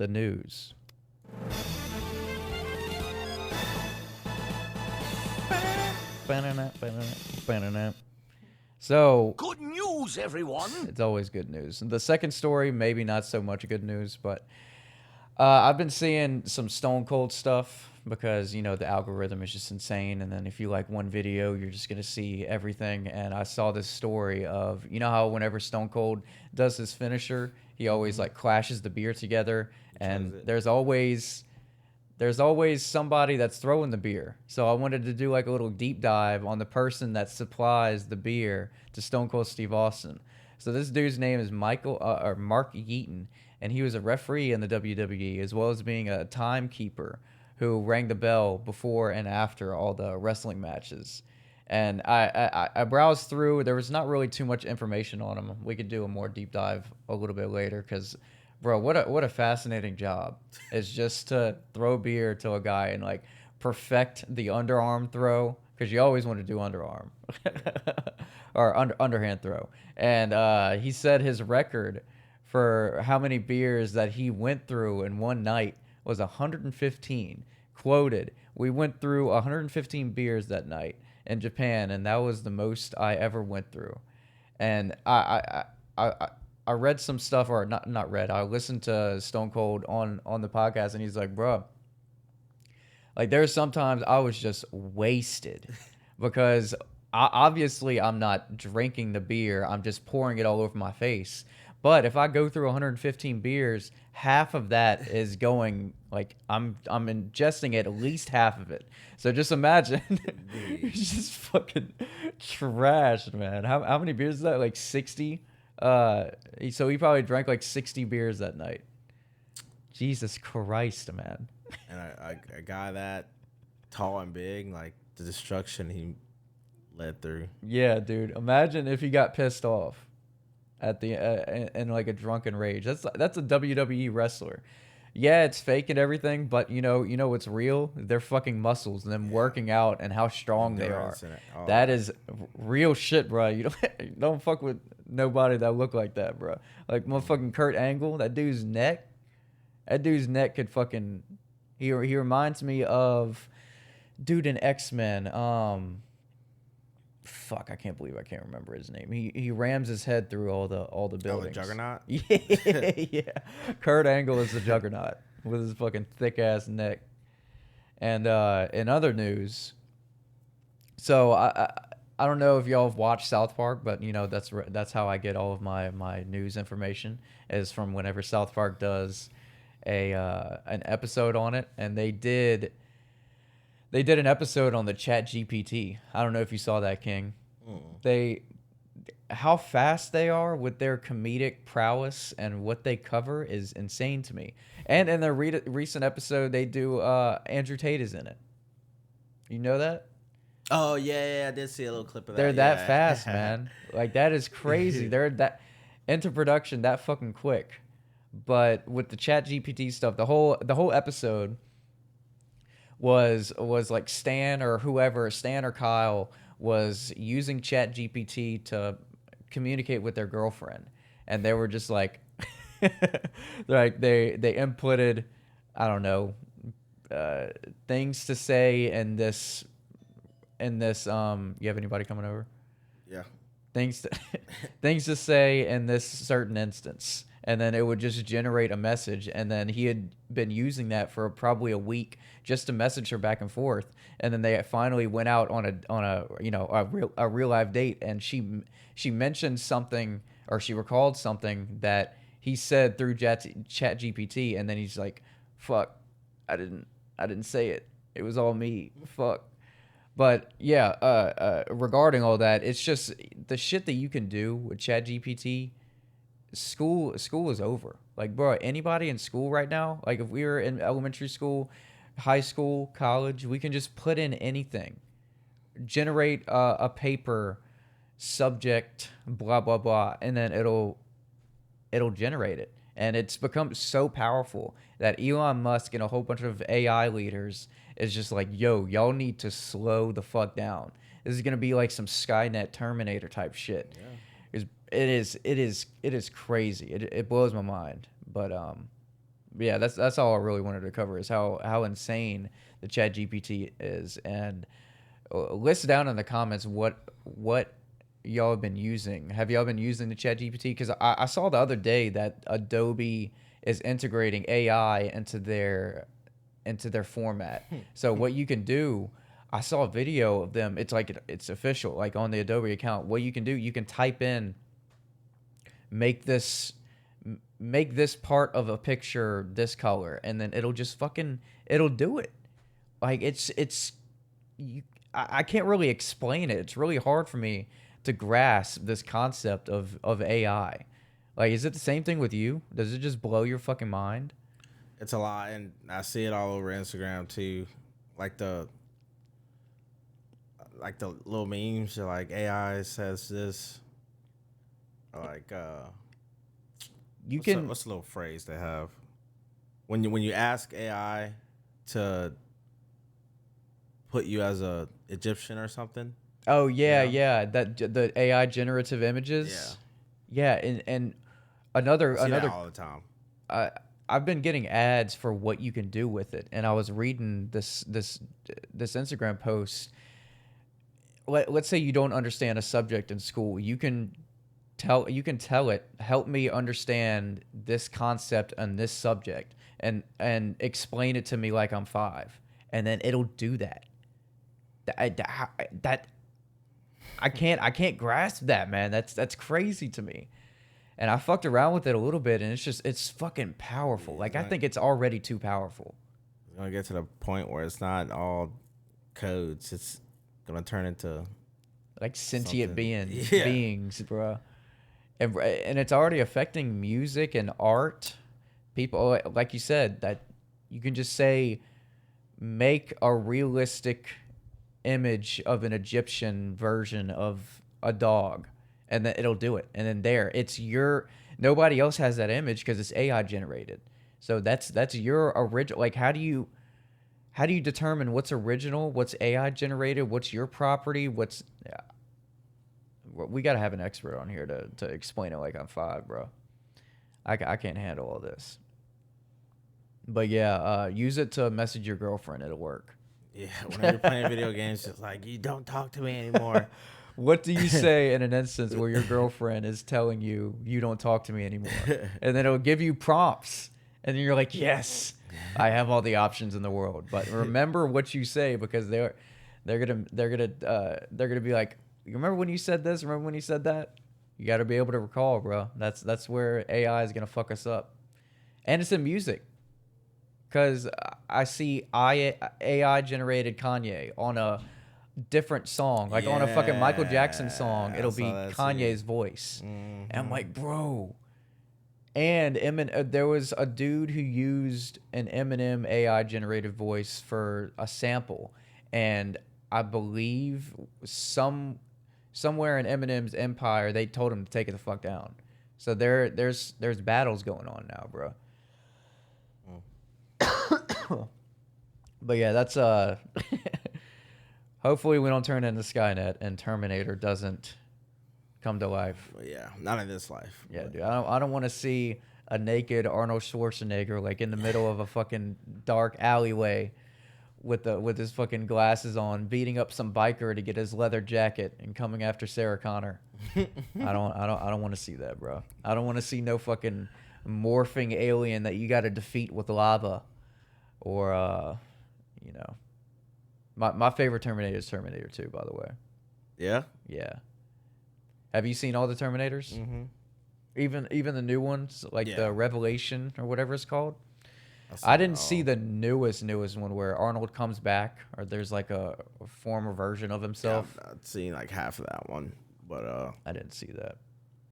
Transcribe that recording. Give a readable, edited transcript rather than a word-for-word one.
the news. So, good news, everyone. It's always good news. The second story, maybe not so much good news, but I've been seeing some Stone Cold stuff because, the algorithm is just insane. And then if you like one video, you're just going to see everything. And I saw this story of, how whenever Stone Cold does his finisher, he always like clashes the beer together. And there's always somebody that's throwing the beer. So I wanted to do like a little deep dive on the person that supplies the beer to Stone Cold Steve Austin. So this dude's name is Mark Yeaton, and he was a referee in the WWE as well as being a timekeeper who rang the bell before and after all the wrestling matches. And I browsed through. There was not really too much information on him. We could do a more deep dive a little bit later because, bro, what a fascinating job. It's just to throw beer to a guy and like perfect the underarm throw, because you always want to do underarm or underhand throw. And he said his record for how many beers that he went through in one night was 115. Quoted, "We went through 115 beers that night in Japan, and that was the most I ever went through." And I read some stuff, or not read. I listened to Stone Cold on the podcast, and he's like, "Bro, like there's sometimes I was just wasted because obviously I'm not drinking the beer. I'm just pouring it all over my face. But if I go through 115 beers, half of that is going like I'm ingesting at least half of it. So just imagine, it's just fucking trash, man. How many beers is that? Like 60. So he probably drank like 60 beers that night. Jesus Christ, man. And a guy that tall and big, like the destruction he led through. Yeah, dude. Imagine if he got pissed off at the in like a drunken rage. That's a WWE wrestler. Yeah, it's fake and everything, but you know what's real? Their fucking muscles, them working out, and how strong they are. That is real shit, bro. You don't fuck with nobody that look like that, bro. Like motherfucking Kurt Angle, that dude's neck could fucking. He reminds me of dude in X-Men. Fuck, I can't believe I can't remember his name. He rams his head through all the buildings. Oh, the Juggernaut? Yeah. Kurt Angle is the Juggernaut with his fucking thick ass neck. And in other news, so I don't know if y'all have watched South Park, but that's how I get all of my news information is from whenever South Park does an episode on it, and they did an episode on the Chat GPT. I don't know if you saw that, King. How fast they are with their comedic prowess and what they cover is insane to me. And in their recent episode, they do Andrew Tate is in it. You know that? Oh yeah, I did see a little clip of that. They're that fast, man. Like that is crazy. They're that into production that fucking quick. But with the Chat GPT stuff, the whole episode was like Stan or Kyle was using Chat GPT to communicate with their girlfriend, and they were just like like they inputted, I don't know, things to say in this you have anybody coming over? Yeah. Things to say in this certain instance, and then it would just generate a message, and then he had been using that for probably a week just to message her back and forth, and then they finally went out on a real live date, and she mentioned something, or she recalled something that he said through Chat GPT, and then he's like, "Fuck, I didn't say it. It was all me. Fuck." But yeah, regarding all that, it's just the shit that you can do with Chat GPT. School is over. Like, bro, anybody in school right now, like if we were in elementary school, high school, college, we can just put in anything, generate a paper, subject, blah blah blah, and then it'll generate it. And it's become so powerful that Elon Musk and a whole bunch of AI leaders is just like, yo, y'all need to slow the fuck down. This is gonna be like some Skynet Terminator type shit. Yeah. It is crazy. It blows my mind. But Yeah, that's all I really wanted to cover is how insane the Chat GPT is, and list down in the comments what y'all have been using. Have y'all been using the Chat GPT? Because I saw the other day that Adobe is integrating AI into their format. So what you can do, I saw a video of them. It's like it's official, like on the Adobe account. What you can do, you can type in make this make this part of a picture this color, and then it'll just fucking it'll do it. Like it's you. I can't really explain it. It's really hard for me to grasp this concept of AI. Like, is it the same thing with you? Does it just blow your fucking mind? It's a lot, and I see it all over Instagram too. Like the little memes, like AI says this, or like You can what's the little phrase they have when you ask AI to put you as a Egyptian or something. Oh You yeah, know? yeah. The AI generative Yeah, images. Yeah, and I see that another all the time. I I've been getting ads for what you can do with it, and I was reading this Instagram post. Let's say you don't understand a subject in school, you can tell it, help me understand this concept and this subject, and explain it to me like I'm 5, and then it'll do that. That I can't grasp that, man. That's crazy to me. And I fucked around with it a little bit, and it's fucking powerful. Yeah, Like, I think it's already too powerful. it's gonna get to the point where it's not all codes. It's gonna turn into Like sentient something. Yeah, beings, bro. And it's already affecting music and art. People, like you said, that you can just say, make a realistic image of an Egyptian version of a dog, and then it'll do it. And then there, it's your nobody else has that image because it's AI generated. So that's your original. Like, how do you determine what's original, what's AI generated, what's your property, what's yeah. We got to have an expert on here to explain it like I'm 5, bro. I can't handle all this. But yeah, use it to message your girlfriend. It'll work. yeah. Whenever you're playing video games, it's like you don't talk to me anymore. What do you say in an instance where your girlfriend is telling you you don't talk to me anymore? And then it'll give you prompts. And then you're like, yes, I have all the options in the world. But remember what you say, because they're gonna be like, you remember when you said this? Remember when you said that? You got to be able to recall, bro. That's where AI is gonna fuck us up. And it's in music, because I see AI generated Kanye on a different song, like on a fucking Michael Jackson song. Yeah, I It'll saw be that too. Kanye's voice, and I'm Hmm. like, bro. And there was a dude who used an Eminem AI generated voice for a sample, and I believe somewhere in Eminem's empire they told him to take it the fuck down. So there's battles going on now, bro. But yeah, that's hopefully we don't turn into Skynet and Terminator doesn't come to life. But yeah, not in this life. Yeah, But dude. I don't want to see a naked Arnold Schwarzenegger like in the middle of a fucking dark alleyway with his fucking glasses on, beating up some biker to get his leather jacket and coming after Sarah Connor. I don't want to see that, bro. I don't want to see no fucking morphing alien that you got to defeat with lava, or you know. My favorite Terminator is Terminator 2, by the way. yeah. Yeah. Have you seen all the Terminators? Mm-hmm. Even the new ones, like Yeah. the Revelation or whatever it's called. I've I seen it didn't see all. the newest one where Arnold comes back, or there's like a former version of Yeah, himself. I've seen like half of that one, but I didn't see that.